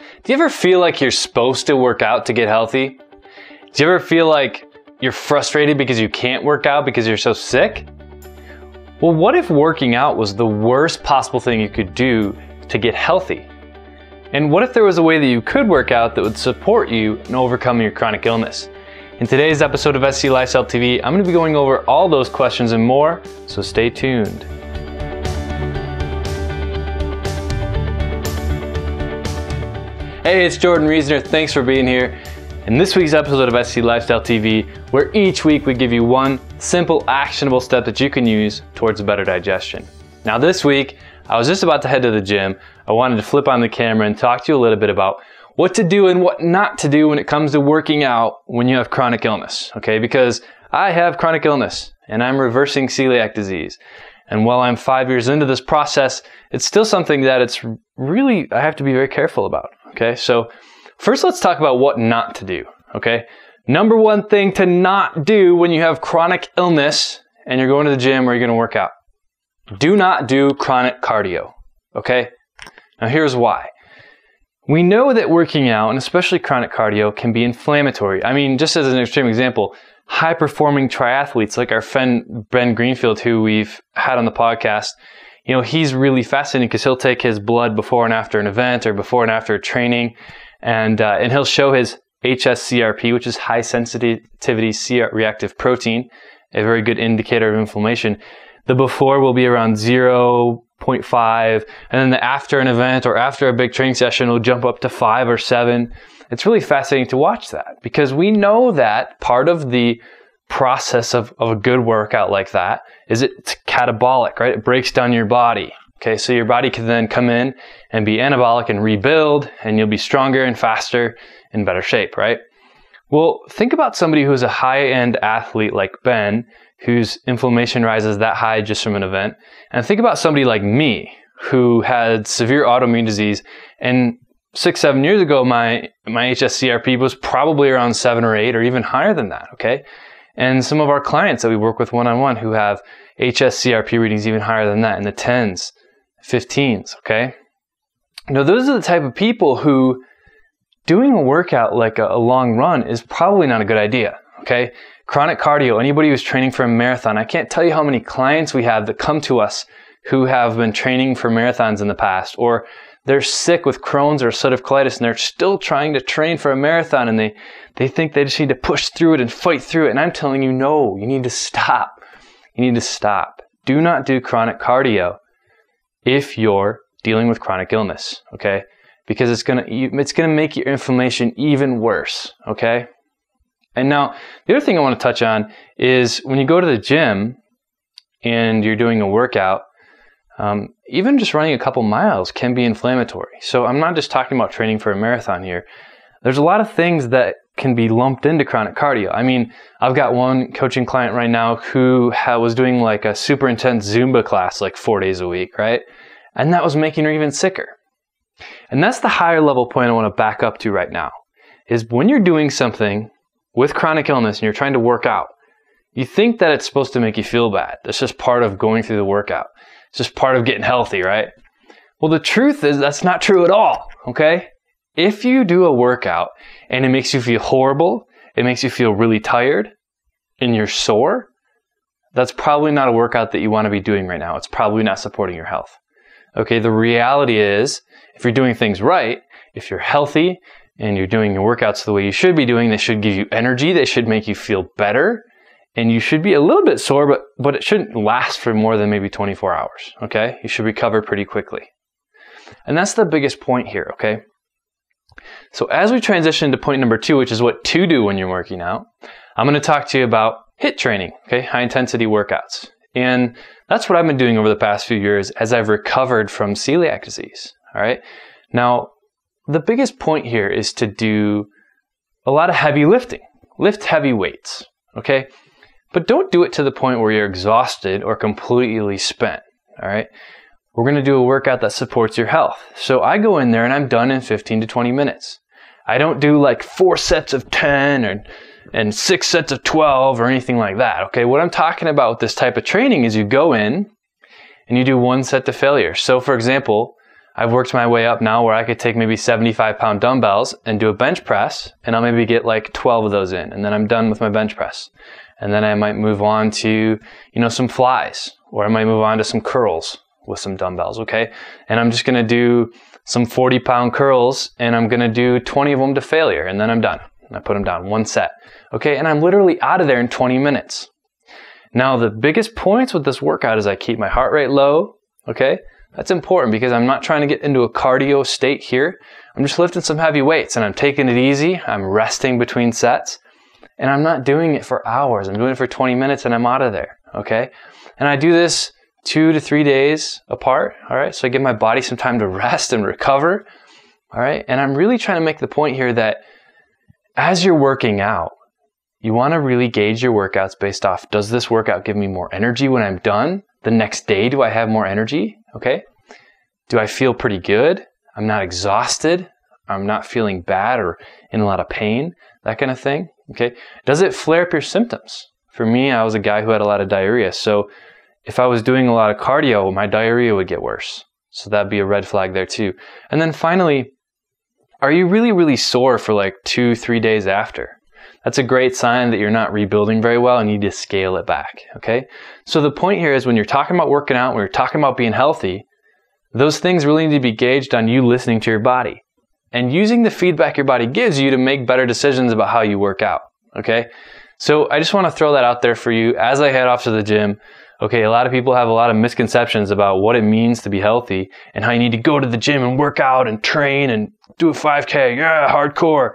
Do you ever feel like you're supposed to work out to get healthy? Do you ever feel like you're frustrated because you can't work out because you're so sick? Well, what if working out was the worst possible thing you could do to get healthy? And what if there was a way that you could work out that would support you in overcoming your chronic illness? In today's episode of SCD Lifestyle TV, I'm going to be going over all those questions and more, so stay tuned. Hey, it's Jordan Reasoner. Thanks for being here. In this week's episode of SCD Lifestyle TV, where each week we give you one simple, actionable step that you can use towards a better digestion. Now this week, I was just about to head to the gym. I wanted to flip on the camera and talk to you a little bit about what to do and what not to do when it comes to working out when you have chronic illness, okay? Because I have chronic illness and I'm reversing celiac disease. And while I'm 5 years into this process, it's still something that I have to be very careful about, okay? So first, let's talk about what not to do, okay? Number one thing to not do when you have chronic illness and you're going to the gym or you're going to work out. Do not do chronic cardio, okay? Now here's why. We know that working out, and especially chronic cardio, can be inflammatory. I mean, just as an extreme example, high-performing triathletes like our friend Ben Greenfield, who we've had on the podcast, you know, he's really fascinating because he'll take his blood before and after an event or before and after training, and he'll show his hsCRP, which is high sensitivity C-reactive protein, a very good indicator of inflammation. The before will be around 0.5, and then the after an event or after a big training session will jump up to 5 or 7. It's really fascinating to watch that because we know that part of the process of a good workout like that is it's catabolic, right? It breaks down your body. Okay, so your body can then come in and be anabolic and rebuild, and you'll be stronger and faster, in better shape, right? Well, think about somebody who's a high-end athlete like Ben, whose inflammation rises that high just from an event. And think about somebody like me, who had severe autoimmune disease, and 6-7 years ago, my hsCRP was probably around 7 or 8 or even higher than that, okay? And some of our clients that we work with one-on-one who have hsCRP readings even higher than that, in the 10s, 15s, okay? Now, those are the type of people who doing a workout like a long run is probably not a good idea, okay? Chronic cardio, anybody who's training for a marathon, I can't tell you how many clients we have that come to us who have been training for marathons in the past, or they're sick with Crohn's or ulcerative colitis and they're still trying to train for a marathon and they think they just need to push through it and fight through it. And I'm telling you, no, you need to stop. You need to stop. Do not do chronic cardio if you're dealing with chronic illness, okay? Because it's gonna make your inflammation even worse, okay? And now, the other thing I want to touch on is when you go to the gym and you're doing a workout, even just running a couple miles can be inflammatory. So I'm not just talking about training for a marathon here. There's a lot of things that can be lumped into chronic cardio. I mean, I've got one coaching client right now who was doing like a super intense Zumba class like 4 days a week, right? And that was making her even sicker. And that's the higher level point I want to back up to right now, is when you're doing something with chronic illness and you're trying to work out, you think that it's supposed to make you feel bad. That's just part of going through the workout. It's just part of getting healthy, right? Well, the truth is that's not true at all, okay? If you do a workout and it makes you feel horrible, it makes you feel really tired, and you're sore, that's probably not a workout that you want to be doing right now. It's probably not supporting your health. Okay, the reality is, if you're doing things right, if you're healthy and you're doing your workouts the way you should be doing, they should give you energy, they should make you feel better, and you should be a little bit sore, but it shouldn't last for more than maybe 24 hours, okay? You should recover pretty quickly. And that's the biggest point here, okay? So as we transition to point number 2, which is what to do when you're working out, I'm going to talk to you about HIIT training, okay? High intensity workouts. And that's what I've been doing over the past few years as I've recovered from celiac disease, all right? Now, the biggest point here is to do a lot of heavy lifting. Lift heavy weights, okay? But don't do it to the point where you're exhausted or completely spent, all right? We're going to do a workout that supports your health. So I go in there and I'm done in 15 to 20 minutes. I don't do like 4 sets of 10 and 6 sets of 12 or anything like that, okay? What I'm talking about with this type of training is you go in and you do 1 set to failure. So for example, I've worked my way up now where I could take maybe 75-pound dumbbells and do a bench press, and I'll maybe get like 12 of those in, and then I'm done with my bench press. And then I might move on to, some flies, or I might move on to some curls with some dumbbells, okay? And I'm just gonna do some 40-pound curls, and I'm gonna do 20 of them to failure, and then I'm done. And I put them down, one set, okay? And I'm literally out of there in 20 minutes. Now, the biggest points with this workout is I keep my heart rate low, okay? That's important because I'm not trying to get into a cardio state here. I'm just lifting some heavy weights, and I'm taking it easy. I'm resting between sets, and I'm not doing it for hours. I'm doing it for 20 minutes, and I'm out of there, okay? And I do this 2 to 3 days apart, all right? So I give my body some time to rest and recover, all right? And I'm really trying to make the point here that as you're working out, you want to really gauge your workouts based off, does this workout give me more energy when I'm done? The next day, do I have more energy? Okay. Do I feel pretty good? I'm not exhausted. I'm not feeling bad or in a lot of pain, that kind of thing. Okay. Does it flare up your symptoms? For me, I was a guy who had a lot of diarrhea. So if I was doing a lot of cardio, my diarrhea would get worse. So that'd be a red flag there too. And then finally, are you really, really sore for like 2-3 days after? That's a great sign that you're not rebuilding very well and you need to scale it back, okay? So the point here is when you're talking about working out, when you're talking about being healthy, those things really need to be gauged on you listening to your body and using the feedback your body gives you to make better decisions about how you work out, okay? So I just want to throw that out there for you as I head off to the gym. Okay, a lot of people have a lot of misconceptions about what it means to be healthy and how you need to go to the gym and work out and train and do a 5K, yeah, hardcore,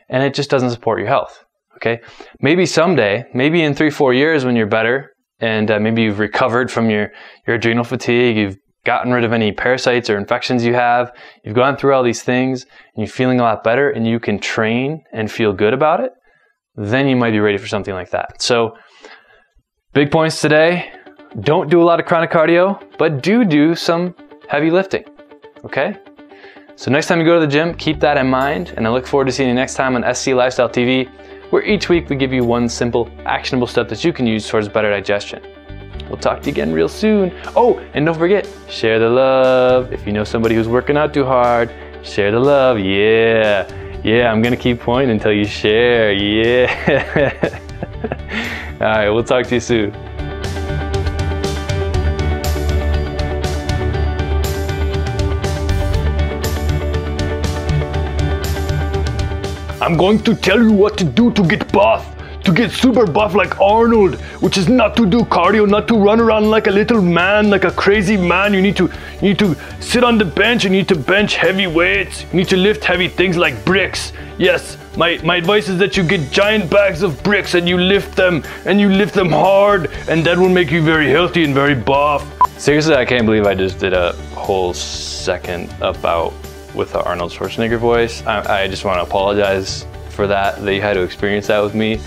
and it just doesn't support your health. Okay, maybe someday, maybe in 3-4 years when you're better and maybe you've recovered from your adrenal fatigue, you've gotten rid of any parasites or infections you have, you've gone through all these things and you're feeling a lot better and you can train and feel good about it, then you might be ready for something like that. So big points today, don't do a lot of chronic cardio, but do some heavy lifting, okay? So next time you go to the gym, keep that in mind, and I look forward to seeing you next time on SCD Lifestyle TV, where each week we give you one simple, actionable step that you can use towards better digestion. We'll talk to you again real soon. Oh, and don't forget, share the love. If you know somebody who's working out too hard, share the love. Yeah, I'm gonna keep pointing until you share. Yeah. All right, we'll talk to you soon. I'm going to tell you what to do to get buff, to get super buff like Arnold, which is not to do cardio, not to run around like a little man, like a crazy man. You need to sit on the bench, you need to bench heavy weights, you need to lift heavy things like bricks. Yes, my advice is that you get giant bags of bricks and you lift them hard, and that will make you very healthy and very buff. Seriously, I can't believe I just did a whole second about with the Arnold Schwarzenegger voice. I just want to apologize for that you had to experience that with me.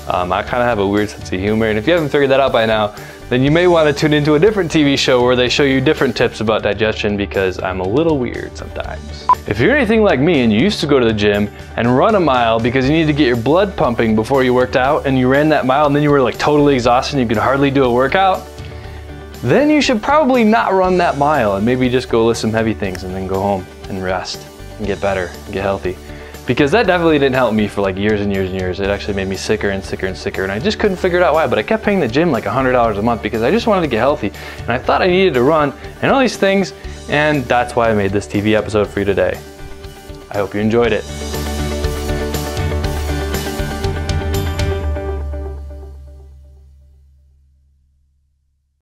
I kind of have a weird sense of humor, and if you haven't figured that out by now, then you may want to tune into a different TV show where they show you different tips about digestion, because I'm a little weird sometimes. If you're anything like me and you used to go to the gym and run a mile because you needed to get your blood pumping before you worked out, and you ran that mile and then you were like totally exhausted and you could hardly do a workout, then you should probably not run that mile and maybe just go lift some heavy things and then go home and rest and get better and get healthy. Because that definitely didn't help me for like years and years and years. It actually made me sicker and sicker and sicker, and I just couldn't figure out why. But I kept paying the gym like $100 a month because I just wanted to get healthy, and I thought I needed to run and all these things, and that's why I made this TV episode for you today. I hope you enjoyed it.